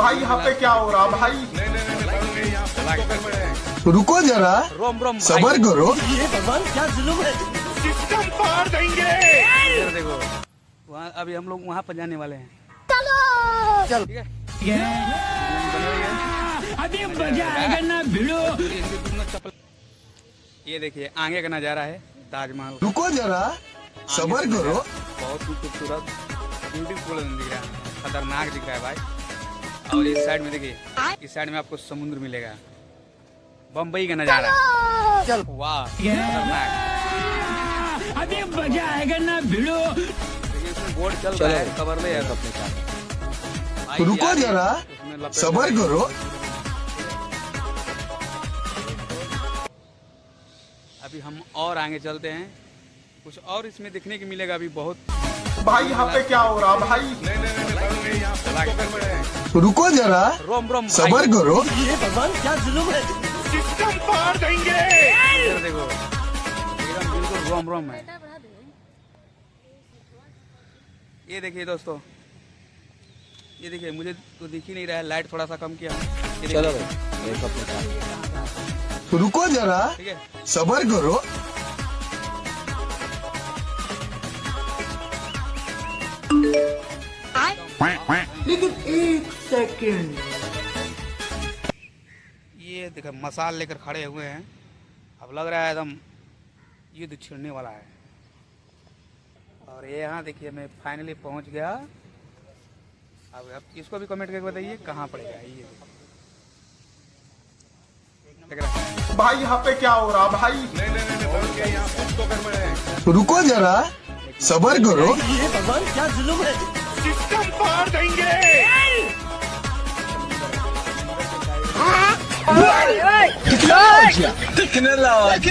भाई यहाँ पे क्या हो रहा भाई? रुको जरा, रोम रोम सबर करो। ये भगवान क्या जुल्म है। सिस्टम पार देंगे। इधर देखो, वहाँ अभी हम लोग वहाँ पर जाने वाले हैं। चल ठीक है, अभी मजा आएगा ना भिड़ो। चप्पल। ये देखिए आगे का नजारा है ताजमहल। रुको जरा, सबर करो। बहुत ही खूबसूरत ब्यूटीफुल दिख रहा है, खतरनाक दिख रहा है भाई। और इस साइड में देखिए, इस साइड में आपको समुद्र मिलेगा, बम्बई का नजारा। चल वाह खतरनाक। अभी मजा आएगा ना भिड़ो। देखिए इसमें बोर्ड चल रहा है, खबर ले यार अपने साथ। रुको जरा, सबर करो। अभी हम और आगे चलते हैं, कुछ और इसमें देखने को मिलेगा अभी बहुत। भाई यहाँ पे क्या हो रहा भाई? रुको जरा, रोम रोम सबर करो। ये भगवान क्या जुल्म है। सिस्टम पार देंगे। इधर देखो, एकदम बिल्कुल रोम रोम है। ये देखिए दोस्तों, ये देखिए, मुझे तो दिख ही नहीं रहा है, लाइट थोड़ा सा कम किया। चलो रुको जरा, ठीक है, सबर करो। लेकिन एक सेकंड, ये देखो मसाल लेकर खड़े हुए हैं। अब लग रहा है एकदम युद्ध छिड़ने वाला है। और ये यहाँ देखिए, मैं फाइनली पहुँच गया। अब इसको भी कमेंट करके बताइए कहाँ पड़ेगा ये। देख रहा है? भाई यहाँ पे क्या हो रहा भाई? रुको जरा, सबर करो। ये भगवान क्या जुल्म है। सिस्टम पार देंगे। कितने लाख अभी